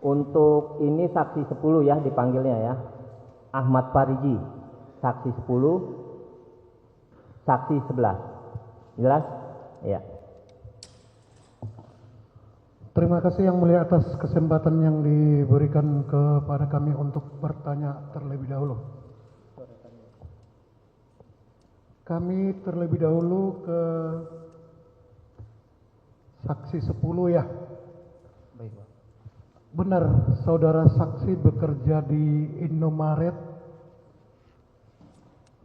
Untuk ini saksi 10 ya dipanggilnya ya. Ahmad Pariji, saksi 10, saksi 11. Jelas? Ya. Terima kasih Yang Mulia atas kesempatan yang diberikan kepada kami untuk bertanya terlebih dahulu. Kami terlebih dahulu ke saksi 10 ya. Baik, Pak. Benar, saudara saksi bekerja di Indomaret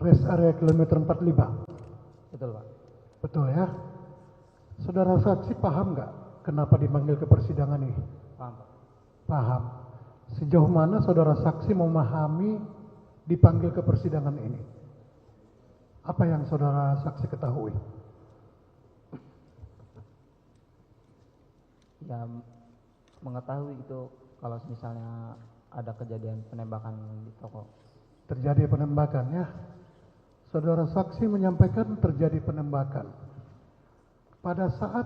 rest area kilometer 45. Betul, Pak. Betul ya. Saudara saksi paham nggak kenapa dipanggil ke persidangan ini? Paham, Pak. Paham. Sejauh mana saudara saksi memahami dipanggil ke persidangan ini? Apa yang saudara saksi ketahui? Ya, mengetahui itu kalau misalnya ada kejadian penembakan di toko. Terjadi penembakan ya. Saudara saksi menyampaikan terjadi penembakan. Pada saat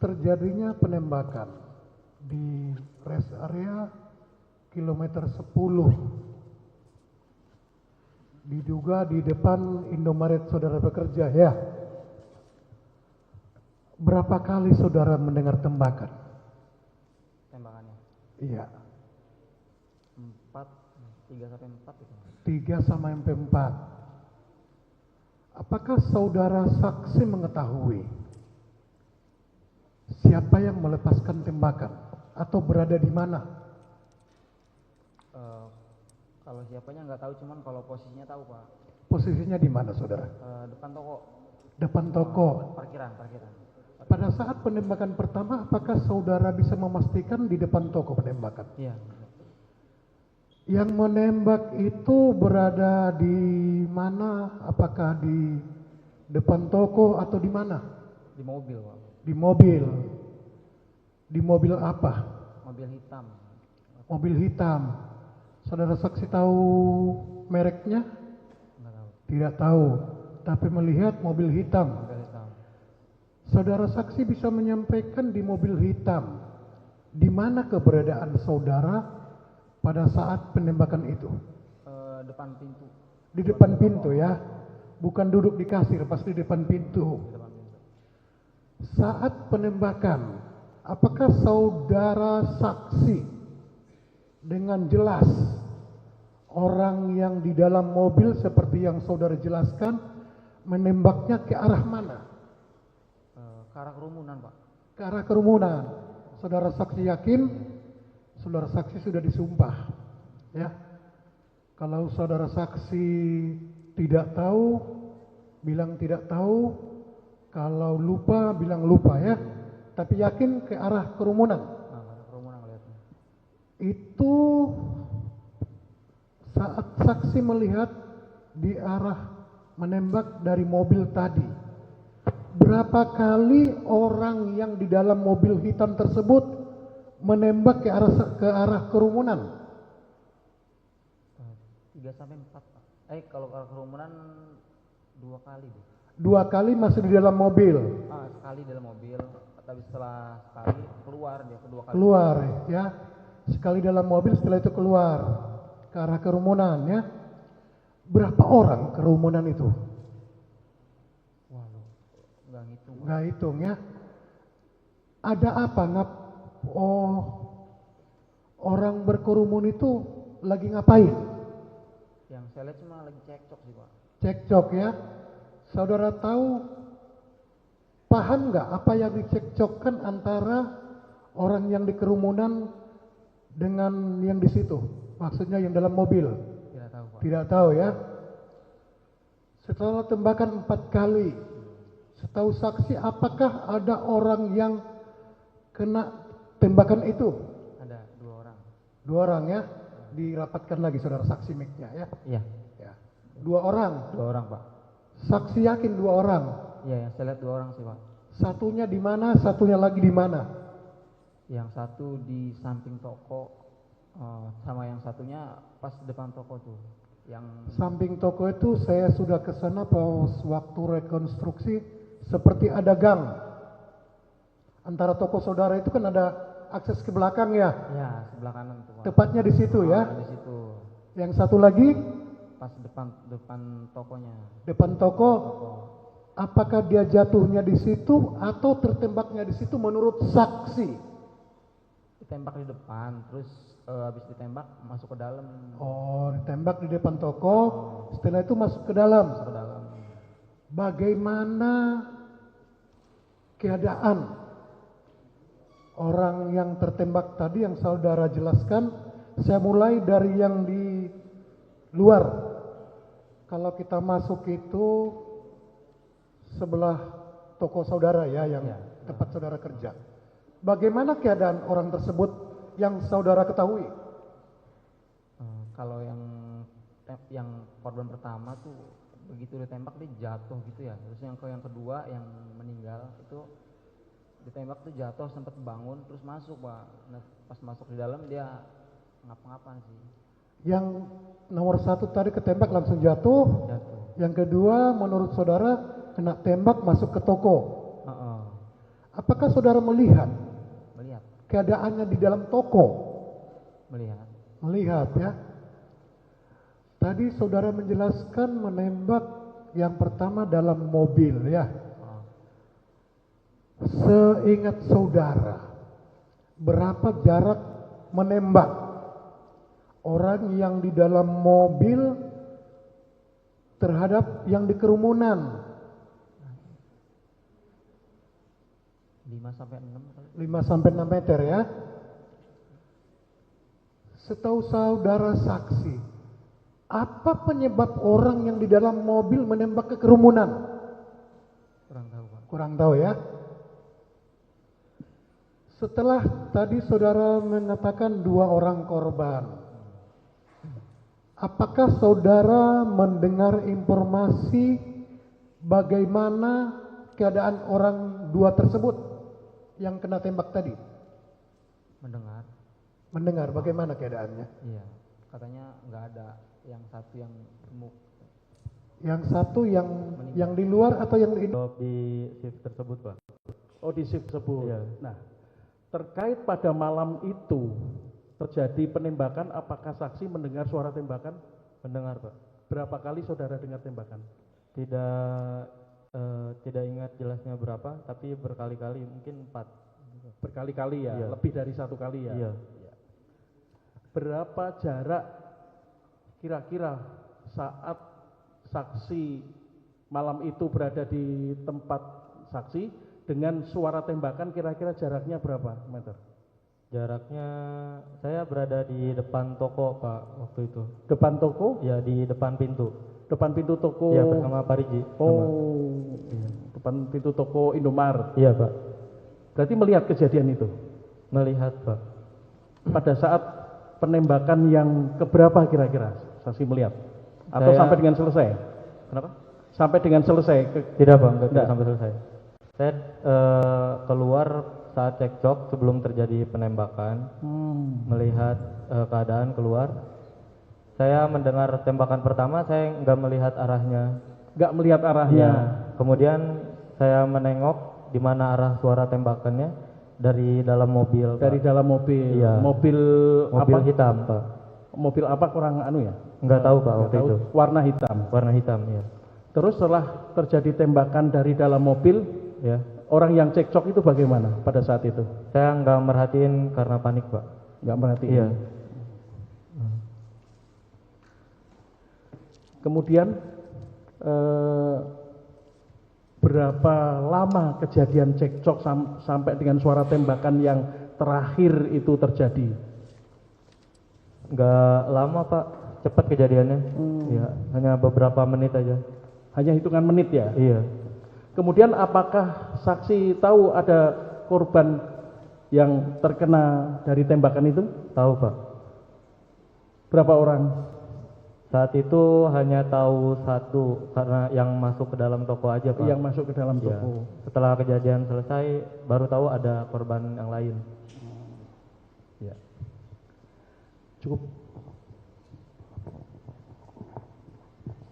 terjadinya penembakan di rest area kilometer 10, diduga di depan Indomaret saudara bekerja ya. Berapa kali saudara mendengar tembakan? Tembakannya Iya. 3 sampai 4 itu. 3 sampai 4. Apakah saudara saksi mengetahui siapa yang melepaskan tembakan atau berada di mana? Kalau siapanya nggak tahu, cuman kalau posisinya tahu, Pak. Posisinya di mana saudara? Depan toko. Depan toko. Parkiran. Pada saat penembakan pertama, apakah saudara bisa memastikan di depan toko penembakan? Iya. Yang menembak itu berada di mana? Apakah di depan toko atau di mana? Di mobil, Pak. Di mobil. Di mobil apa? Mobil hitam. Mobil hitam. Saudara saksi tahu mereknya? Nggak tahu. Tidak tahu, tapi melihat mobil hitam. Mobil hitam. Saudara saksi bisa menyampaikan di mobil hitam di mana keberadaan saudara pada saat penembakan itu? Depan pintu. Di depan pintu ya, bukan duduk di kasir, pasti di depan pintu. Di depan pintu. Saat penembakan, apakah saudara saksi dengan jelas orang yang di dalam mobil seperti yang saudara jelaskan menembaknya ke arah mana? Ke arah kerumunan, Pak. Ke arah kerumunan. Saudara saksi yakin? Saudara saksi sudah disumpah, ya. Kalau saudara saksi tidak tahu, bilang tidak tahu. Kalau lupa, bilang lupa ya. Tapi yakin ke arah kerumunan. Ke arah kerumunan ngeliatnya. Itu saat saksi melihat di arah menembak dari mobil tadi. Berapa kali orang yang di dalam mobil hitam tersebut menembak ke arah kerumunan? 3 sampai 4, Pak. Kalau ke arah kerumunan 2 kali deh. 2 kali masih di dalam mobil. Sekali dalam mobil, tapi setelah sekali keluar dia kedua kali. Keluar ya. Sekali dalam mobil, setelah itu keluar ke arah kerumunan ya. Berapa orang kerumunan itu? Waduh, nggak ngitung. Nggak hitung ya. Ada apa? Orang berkerumun itu lagi ngapain? Yang saya lihat cuma lagi cekcok sih, Pak. Cekcok ya. Saudara tahu, paham nggak apa yang dicekcokkan antara orang yang di kerumunan dengan yang di situ? Maksudnya yang dalam mobil? Tidak tahu, Pak. Tidak tahu ya. Setelah tembakan 4 kali, setahu saksi apakah ada orang yang kena tembakan itu? Ada 2 orang. 2 orang ya. Dirapatkan lagi saudara saksi mic-nya ya. Iya. Ya. 2 orang. 2 orang, Pak. Saksi yakin 2 orang. Iya, yang saya lihat 2 orang sih, Pak. Satunya di mana? Satunya lagi di mana? Yang satu di samping toko, sama yang satunya pas depan toko tuh. Yang Samping toko itu saya sudah ke sana pas waktu rekonstruksi, seperti ada gang. Antara toko saudara itu kan ada akses ke belakang ya. Ya, sebelah kanan tuh, Pak. Tepatnya di situ ya. Di situ. Yang satu lagi Pas depan tokonya. depan toko. Toko. Apakah dia jatuhnya di situ atau tertembaknya di situ menurut saksi? Ditembak di depan, terus habis ditembak masuk ke dalam. Oh, ditembak di depan toko, setelah itu masuk ke dalam. Masuk ke dalam. Bagaimana keadaan orang yang tertembak tadi yang saudara jelaskan? Saya mulai dari yang di luar. Kalau kita masuk itu sebelah toko saudara ya, yang tempat saudara kerja. Bagaimana keadaan orang tersebut yang saudara ketahui? Kalau yang korban pertama tuh begitu ditembak dia jatuh gitu ya. Terus yang kedua yang meninggal itu ditembak tuh jatuh, sempat bangun terus masuk, Pak. Nah, pas masuk di dalam dia ngapa-ngapan sih. Yang Nomor 1 tadi ketembak langsung jatuh. Yang kedua menurut saudara kena tembak masuk ke toko. Apakah saudara melihat keadaannya di dalam toko? Melihat ya. Tadi saudara menjelaskan menembak yang pertama dalam mobil ya. Seingat saudara, berapa jarak menembak orang yang di dalam mobil terhadap yang di kerumunan? 5-6 meter ya. Setahu saudara saksi, apa penyebab orang yang di dalam mobil menembak ke kerumunan? Kurang tahu, Pak. Kurang tahu ya. Setelah tadi saudara mengatakan 2 orang korban, apakah saudara mendengar informasi bagaimana keadaan orang 2 tersebut yang kena tembak tadi? Mendengar bagaimana keadaannya? Iya, katanya nggak ada. Yang satu yang gemuk. Yang satu yang di luar atau yang di shift tersebut, Pak? Oh, di shift tersebut. Iya. Nah, terkait pada malam itu terjadi penembakan, apakah saksi mendengar suara tembakan? Mendengar, Pak. Berapa kali saudara dengar tembakan? Tidak ingat jelasnya berapa, tapi berkali-kali, mungkin 4. Berkali-kali ya, Iya. lebih dari 1 kali ya. Iya. Berapa jarak kira-kira saat saksi malam itu berada di tempat saksi dengan suara tembakan, kira-kira jaraknya berapa meter? Jaraknya, saya berada di depan toko, Pak, waktu itu. Depan toko? Ya, di depan pintu. Depan pintu toko? Iya, bersama Pak Riji. Oh, iya. Depan pintu toko Indomaret? Iya, Pak. Berarti melihat kejadian itu? Melihat, Pak. Pada saat penembakan yang keberapa kira-kira saksi melihat? Atau sampai dengan selesai? Kenapa? Sampai dengan selesai? Tidak, Pak, tidak sampai selesai. Saya keluar saat cekcok sebelum terjadi penembakan, melihat keadaan keluar. Saya mendengar tembakan pertama, saya nggak melihat arahnya. Nggak melihat arahnya? Ya. Kemudian saya menengok di mana arah suara tembakannya dari dalam mobil. Dari Pak. dalam mobil? Iya. Mobil apa? Hitam, Pak. Mobil apa kurang anu ya? Nggak tahu, Pak, waktu itu. Warna hitam? Warna hitam, ya. Terus setelah terjadi tembakan dari dalam mobil, ya, orang yang cekcok itu bagaimana pada saat itu? Saya nggak merhatiin karena panik, Pak. Nggak merhatiin? Iya. Kemudian berapa lama kejadian cekcok sampai dengan suara tembakan yang terakhir itu terjadi? Nggak lama, Pak. Cepat kejadiannya. Ya, hanya beberapa menit aja. Hanya hitungan menit ya? Iya. Kemudian apakah saksi tahu ada korban yang terkena dari tembakan itu? Tahu, Pak. Berapa orang? Saat itu hanya tahu 1 karena yang masuk ke dalam toko aja, Pak. Yang masuk ke dalam Ya. toko. Setelah kejadian selesai baru tahu ada korban yang lain. Ya. Cukup.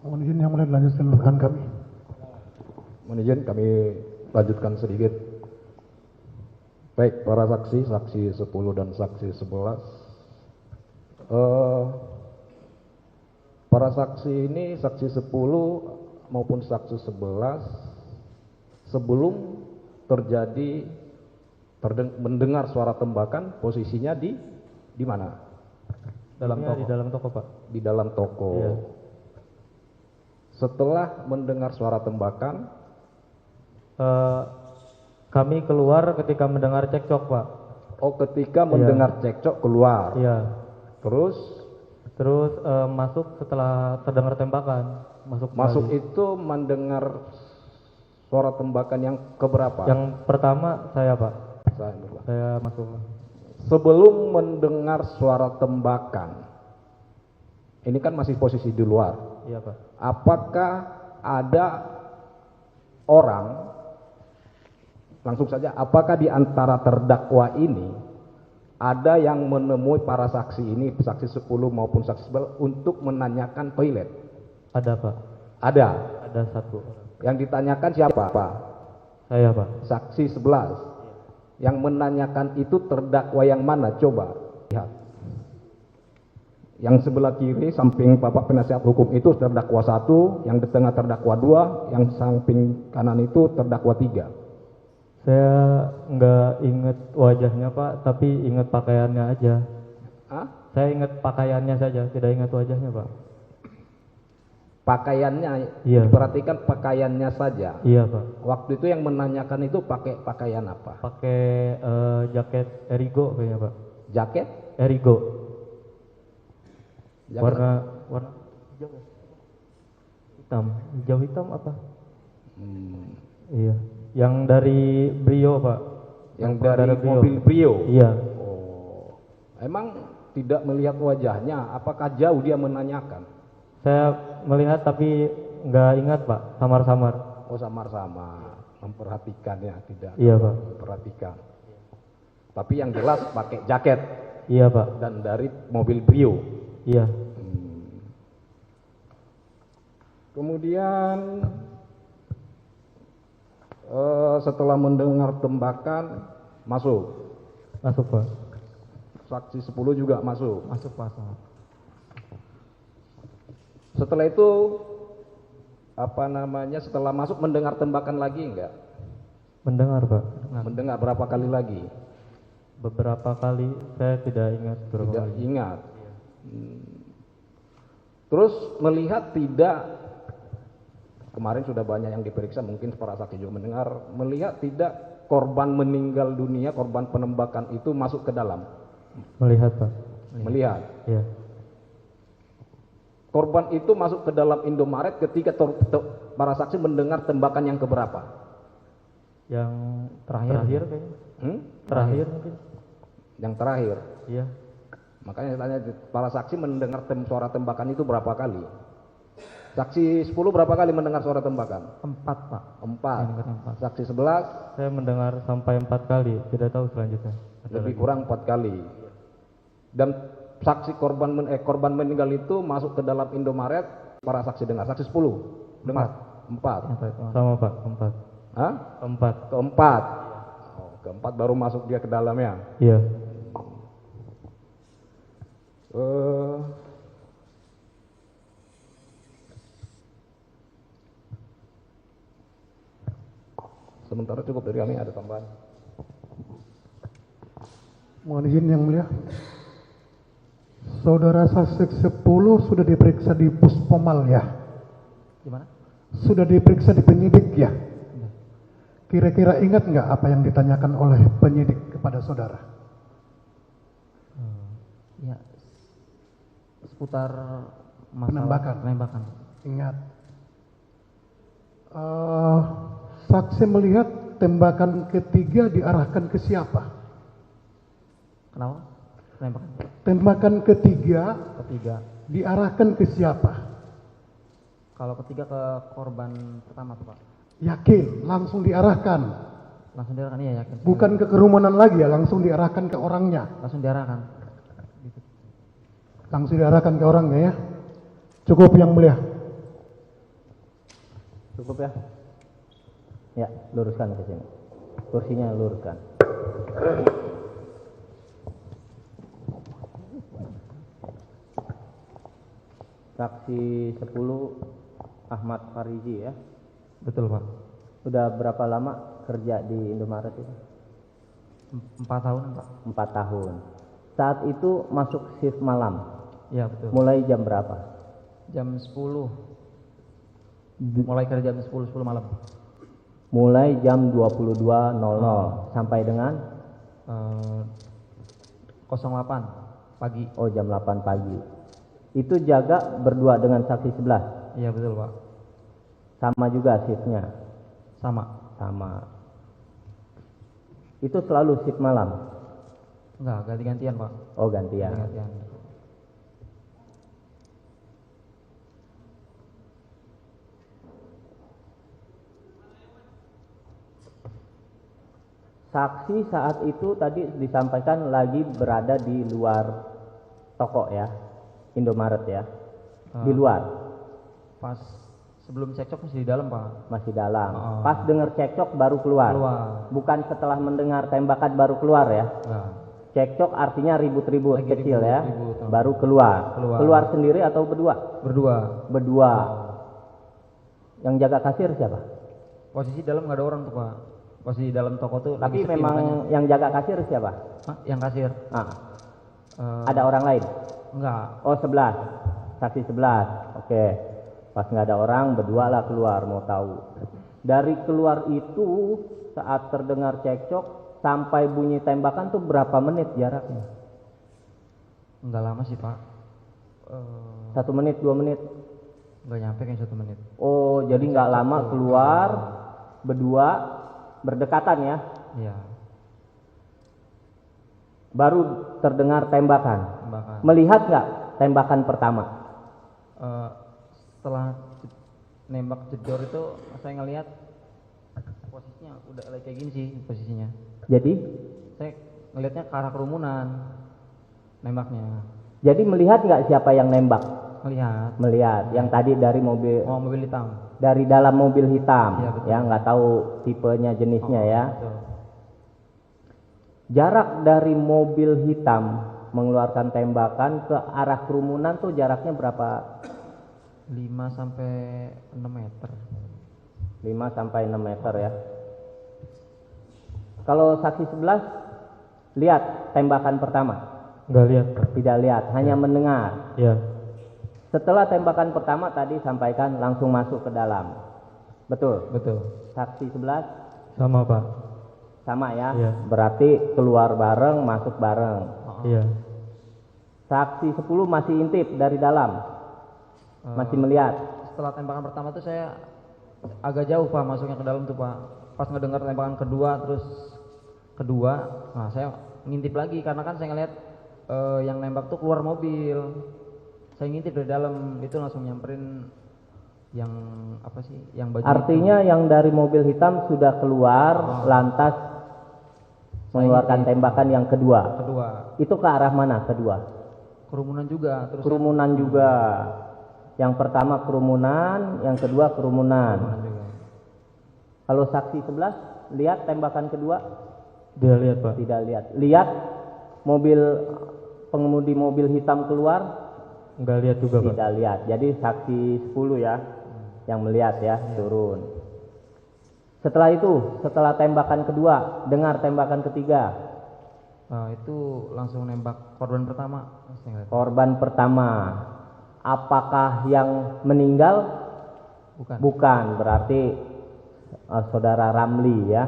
Mohon izin yang mulai dilanjutkan rekan kami. Mohon izin kami lanjutkan sedikit. Baik, para saksi, saksi 10 dan saksi 11. Para saksi ini, saksi 10 maupun saksi 11, sebelum terjadi mendengar suara tembakan, posisinya di mana? Dalam Ini toko. di dalam toko, Pak. Di dalam toko. Iya. Setelah mendengar suara tembakan, Kami keluar ketika mendengar cekcok, Pak. oh ketika mendengar cekcok keluar. Iya. Terus Terus masuk setelah terdengar tembakan. Masuk kembali. itu mendengar suara tembakan yang keberapa? Yang pertama saya, Pak. Saya- Saya masuk. Sebelum mendengar suara tembakan, ini kan masih posisi di luar. Iya, Pak. Apakah ada orang, langsung saja, apakah di antara terdakwa ini ada yang menemui para saksi ini, saksi 10 maupun saksi 11 untuk menanyakan toilet? Ada, Pak. Ada. Ada satu. Yang ditanyakan siapa, Pak? Saya, Pak. Saksi 11. Yang menanyakan itu terdakwa yang mana? Coba lihat. Yang sebelah kiri samping Bapak penasihat hukum itu terdakwa 1, yang di tengah terdakwa 2, yang samping kanan itu terdakwa 3. Saya nggak inget wajahnya, Pak, tapi inget pakaiannya aja. Hah? Saya inget pakaiannya saja, tidak ingat wajahnya, Pak. Pakaiannya, Iya. perhatikan pakaiannya saja. Iya, Pak. Waktu itu yang menanyakan itu pakai pakaian apa? Pakai jaket Erigo kayaknya, Pak. Jaket? Erigo. Jaket Warna hijau ya? Hitam. Hijau hitam apa? Iya. Yang dari Brio, Pak. yang dari mobil Brio. Iya. Oh, emang tidak melihat wajahnya? Apakah jauh dia menanyakan? Saya melihat tapi nggak ingat, Pak. Samar-samar. Oh, samar-samar memperhatikan ya, tidak Iya, Pak. memperhatikan. Tapi yang jelas pakai jaket Iya, Pak. dan dari mobil Brio. Iya. Kemudian setelah mendengar tembakan masuk. Masuk, Pak. Saksi 10 juga masuk. Masuk Pak. Setelah itu setelah masuk mendengar tembakan lagi enggak? Mendengar, Pak. Mendengar berapa kali lagi? Beberapa kali, saya tidak ingat berapa Tidak kali. ingat. Terus melihat tidak, kemarin sudah banyak yang diperiksa, mungkin para saksi juga mendengar, melihat tidak korban meninggal dunia, korban penembakan itu masuk ke dalam? Melihat, Pak. Melihat. Iya. Korban itu masuk ke dalam Indomaret ketika para saksi mendengar tembakan yang keberapa? Yang terakhir kayaknya. Terakhir mungkin. Yang terakhir. Iya. Makanya saya tanya, para saksi mendengar suara tembakan itu berapa kali? Saksi 10 berapa kali mendengar suara tembakan? 4 Pak. 4. Yang dengar 4. Saksi 11 Saya mendengar sampai 4 kali, tidak tahu selanjutnya. Ada lebih lagi. kurang 4 kali. Dan saksi korban meninggal itu masuk ke dalam Indomaret, para saksi dengar. Saksi 10 dengar? 4. Yang terakhir. Sama, Pak, 4. Hah? 4. Keempat. Oh, keempat baru masuk dia ke dalamnya. Iya. Sementara cukup dari kami, ada tambahan. Mohon izin yang mulia. Saudara saksi 10 sudah diperiksa di Puspomal ya? Gimana? Sudah diperiksa di penyidik ya? Kira-kira ingat nggak apa yang ditanyakan oleh penyidik kepada saudara? Ya. Seputar masalah penembakan. Ingat. Saksi melihat tembakan ketiga diarahkan ke siapa? Kenapa? Penembakan. Tembakan ketiga Ketiga. diarahkan ke siapa? Kalau ketiga ke korban pertama tuh Pak. Yakin, langsung diarahkan. Langsung diarahkan, iya yakin. Bukan ke kerumunan lagi ya, langsung diarahkan ke orangnya. Langsung diarahkan. Gitu. Langsung diarahkan ke orangnya ya. Cukup yang mulia. Cukup ya? Ya, luruskan ke sini. Kursinya luruskan. Saksi 10 Ahmad Farizi ya. Betul Pak. Udah berapa lama kerja di Indomaret itu? 4 tahun Pak. 4 tahun. Saat itu masuk shift malam. Iya betul. Mulai jam berapa? Jam 10. Mulai kerja jam 10 malam. Mulai jam 22.00 sampai dengan 08 pagi. oh jam 8 pagi. Itu jaga berdua dengan saksi 11. Iya betul Pak. Sama juga shiftnya. Sama. Sama. Itu selalu shift malam. Enggak, ganti-gantian Pak. Oh gantian. Ganti-gantian. Saksi saat itu tadi disampaikan lagi berada di luar toko ya, Indomaret ya, di luar. Pas sebelum cekcok masih di dalam Pak. Masih dalam. Pas dengar cekcok baru keluar. Bukan setelah mendengar tembakan baru keluar ya. Nah, Cekcok artinya ribut-ribut Lagi kecil ya, ribut-ribut. baru keluar. Keluar. Keluar sendiri atau berdua? berdua. Berdua. Yang jaga kasir siapa? Posisi dalam nggak ada orang tuh Pak. Posisi dalam toko tuh Tapi lagi sepi memang makanya. yang jaga kasir siapa? Hah? Yang kasir. Ah, Eh, ada orang lain? Enggak. Oh 11, saksi 11. Oke, pas nggak ada orang berdua lah keluar mau tahu. Dari keluar itu saat terdengar cekcok sampai bunyi tembakan tuh berapa menit jaraknya? Enggak lama sih Pak. 1 menit, 2 menit? Enggak nyampe kayak 1 menit. Oh jadi nggak lama keluar berdua berdekatan ya? Iya. Baru terdengar tembakan. Tembakan. Melihat nggak tembakan pertama? Setelah nembak jedor itu saya ngelihat posisinya udah kayak gini sih posisinya. Jadi Saya ngelihatnya ke arah kerumunan nembaknya. jadi melihat nggak siapa yang nembak? Melihat. Melihat. Yang tadi dari mobil, Oh, mobil hitam. dari dalam mobil hitam, Iya, betul. ya nggak tahu tipenya jenisnya ya. Betul. Jarak dari mobil hitam mengeluarkan tembakan ke arah kerumunan tuh jaraknya berapa? 5 sampai 6 meter. 5 sampai 6 meter ya. Kalau saksi 11 lihat tembakan pertama? Nggak lihat Pak. Tidak lihat, hanya mendengar. Iya. Setelah tembakan pertama tadi sampaikan langsung masuk ke dalam. Betul. Betul. Saksi 11 Sama Pak. sama ya. Iya. Berarti keluar bareng, masuk bareng. Iya. Saksi 10 masih intip dari dalam. Masih melihat. Setelah tembakan pertama tuh saya agak jauh Pak masuknya ke dalam tuh Pak. Pas ngedengar tembakan kedua, nah saya ngintip lagi karena kan saya ngeliat yang nembak tuh keluar mobil. Saya ngintip dari dalam itu langsung nyamperin yang apa sih? Yang baju Artinya yang dari mobil hitam sudah keluar lantas mengeluarkan tembakan yang kedua. kedua. Itu ke arah mana kedua? Kerumunan juga terus Kerumunan juga. Yang pertama kerumunan, yang kedua kerumunan. juga. Kalau saksi 11 lihat tembakan kedua? Dia lihat Pak. Tidak lihat. Lihat mobil pengemudi mobil hitam keluar? Nggak lihat juga Pak. Tidak lihat. Jadi saksi 10 ya yang melihat ya, turun. Setelah itu, setelah tembakan kedua, dengar tembakan ketiga. Itu langsung nembak korban pertama. Saya ngeliat. Korban pertama. Apakah yang meninggal? Bukan. Bukan, berarti saudara Ramli ya.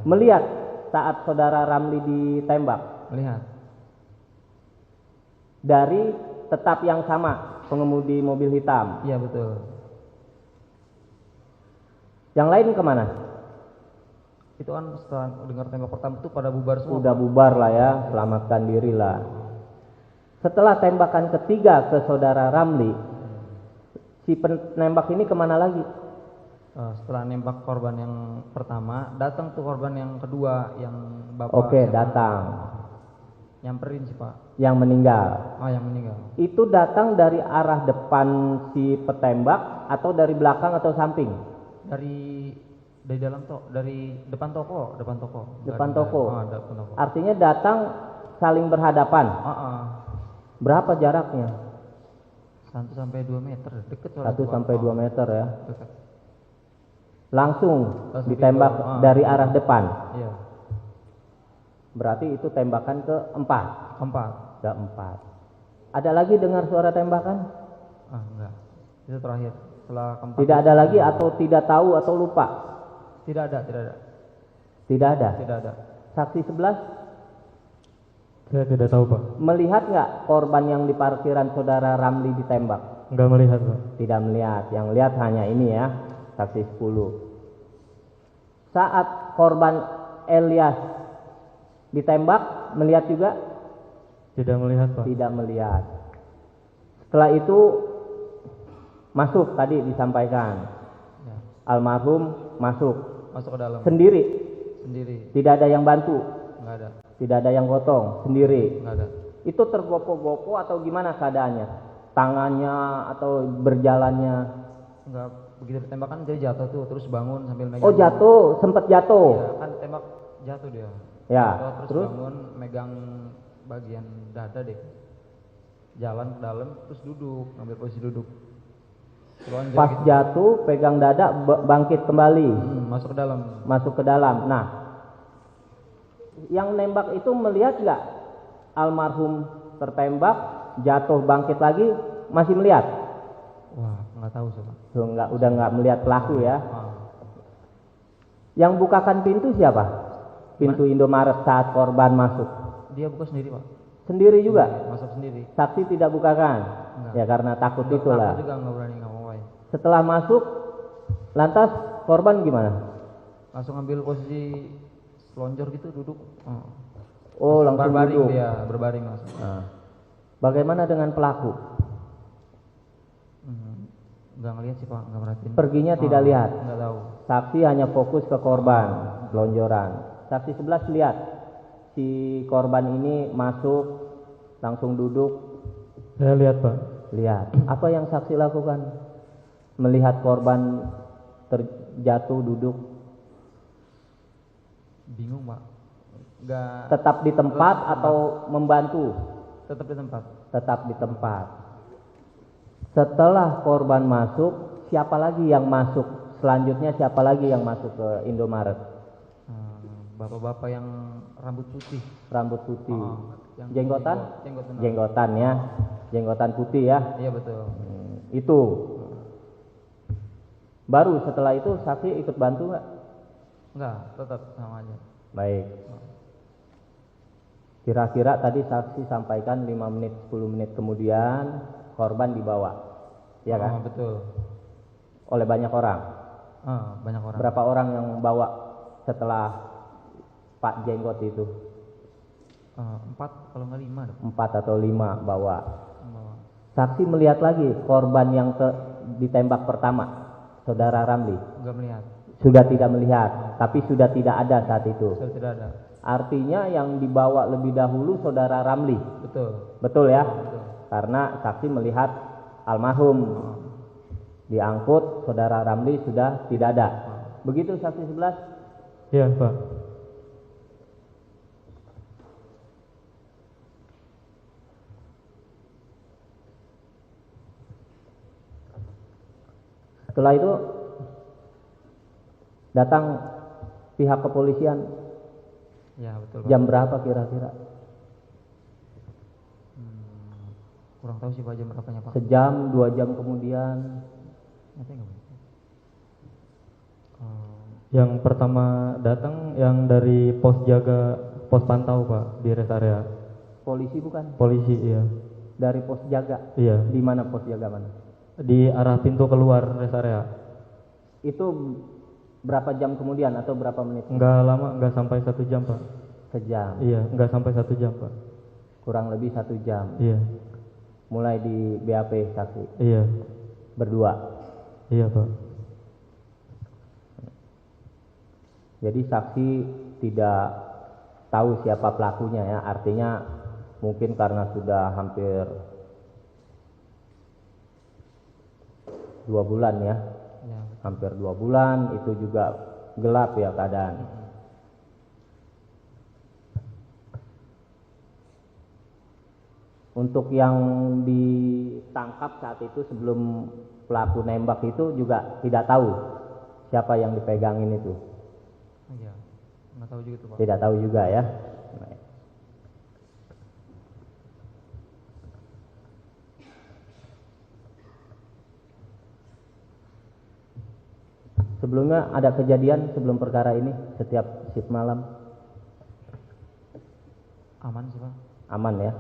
Melihat saat saudara Ramli ditembak Melihat. dari tetap yang sama, pengemudi mobil hitam. Iya betul. Yang lain kemana? Itu kan setelah dengar tembak pertama itu pada bubar semua. Udah bubar lah ya, selamatkan diri lah. Setelah tembakan ketiga ke saudara Ramli, si penembak ini kemana lagi? Setelah nembak korban yang pertama, datang tuh korban yang kedua yang bapak. Oke, siapa? datang. Nyamperin sih Pak. Yang meninggal. Yang meninggal. Itu datang dari arah depan si petembak atau dari belakang atau samping? Dari Dari dalam dari depan toko. Depan Nggak toko. depan toko. Artinya datang saling berhadapan. Berapa jaraknya? 1 sampai 2 meter, deket 1 sampai 2 meter ya. Deket. Langsung Langsung ditembak ditembak, dari arah depan. Iya. Berarti itu tembakan keempat. 4. Keempat. Ada lagi dengar suara tembakan? Enggak. Itu terakhir. Setelah keempat. Tidak ada lagi atau tidak tahu atau lupa? Tidak ada. Tidak ada. Tidak ada. Saksi 11 Saya tidak tahu Pak. melihat nggak korban yang di parkiran saudara Ramli ditembak? Enggak melihat Pak. Tidak melihat. Yang lihat hanya ini ya, saksi 10. Saat korban Elias ditembak, melihat juga? Tidak melihat Pak. Tidak melihat. Setelah itu masuk, tadi disampaikan. Ya. Almarhum masuk Masuk ke dalam. sendiri. Sendiri. Tidak ada yang bantu, Enggak ada. tidak ada yang gotong, sendiri. Enggak ada. Itu tergopoh-gopoh atau gimana keadaannya? Tangannya atau berjalannya? Enggak, begitu ditembak kan dia jatuh tuh, terus bangun sambil megang. Oh jatuh, sempat jatuh. Ya, kan tembak jatuh dia. Ya, Jatuh, terus bangun megang bagian dada deh. Jalan ke dalam terus duduk, ngambil posisi duduk. Lonjong Pas gitu. jatuh, pegang dada, bangkit kembali, Masuk ke dalam. masuk ke dalam. Nah, yang nembak itu melihat nggak almarhum tertembak, jatuh bangkit lagi, masih melihat? Wah, nggak tahu sih Pak. Tuh, udah nggak melihat pelaku ya. Ah. Yang bukakan pintu siapa? Pintu Indomaret saat korban masuk. Dia buka sendiri Pak. Sendiri juga? Masuk sendiri. Saksi tidak bukakan? Enggak. Ya karena takut Enggak, itulah. aku juga nggak berani ngomong. Setelah masuk, lantas korban gimana? Langsung ambil posisi lonjor gitu duduk. Oh, langsung berbaring duduk. dia, berbaring langsung. Nah, bagaimana dengan pelaku? Nggak ngeliat sih Pak, nggak merhatiin. Perginya tidak lihat. Nggak tahu. Saksi hanya fokus ke korban, lonjoran. Saksi 11 lihat si korban ini masuk, langsung duduk. Saya lihat Pak. Lihat. Apa yang saksi lakukan? Melihat korban terjatuh duduk. Bingung Pak. Nggak. Tetap di tempat atau membantu? Tetap di tempat. Tetap di tempat. Setelah korban masuk, siapa lagi yang masuk? Selanjutnya siapa lagi yang masuk ke Indomaret? Bapak-bapak yang rambut putih. Rambut putih. Yang Jenggotan? Jenggotan. Jenggotan ya. Jenggotan putih ya. Iya betul. Itu. Baru setelah itu saksi ikut bantu nggak? Enggak, tetap sama aja. Baik. Kira-kira tadi saksi sampaikan 5 menit 10 menit kemudian korban dibawa. Ya kan? Betul. Oleh banyak orang. Banyak orang. Berapa orang yang bawa setelah Pak Jenggot itu? 4 kalau nggak 5 dong. 4 atau 5 bawa. Bawa. Saksi melihat lagi korban yang ditembak pertama, Saudara Ramli. Nggak melihat. Sudah tidak melihat, tapi sudah tidak ada saat itu. Sudah tidak ada. Artinya yang dibawa lebih dahulu Saudara Ramli. Betul. Betul ya? Betul. Karena saksi melihat almarhum diangkut, Saudara Ramli sudah tidak ada. Begitu saksi 11? Iya Pak. Setelah itu datang pihak kepolisian. Ya betul. Jam berapa kira-kira? Kurang tahu sih Pak jam berapanya Pak. Sejam, 2 jam kemudian. Ngerti nggak Pak? Yang pertama datang yang dari pos jaga, pos pantau Pak di rest area. Polisi bukan? Polisi iya. Dari pos jaga. Iya. Di mana pos jaga mana? Di arah pintu keluar rest area. Itu berapa jam kemudian atau berapa menit? Enggak lama, enggak sampai 1 jam Pak. Sejam. Iya, enggak sampai 1 jam Pak. Kurang lebih 1 jam. Iya. Mulai di BAP saksi. Iya. Berdua. Iya Pak. Jadi saksi tidak tahu siapa pelakunya ya. Artinya mungkin karena sudah hampir 2 bulan ya. Ya. Hampir 2 bulan, itu juga gelap ya keadaan. Untuk yang ditangkap saat itu sebelum pelaku nembak itu juga tidak tahu siapa yang dipegangin itu. Iya, nggak tahu juga tuh Pak. Tidak tahu juga ya. Sebelumnya ada kejadian sebelum perkara ini setiap shift malam? Aman sih Pak. Aman ya.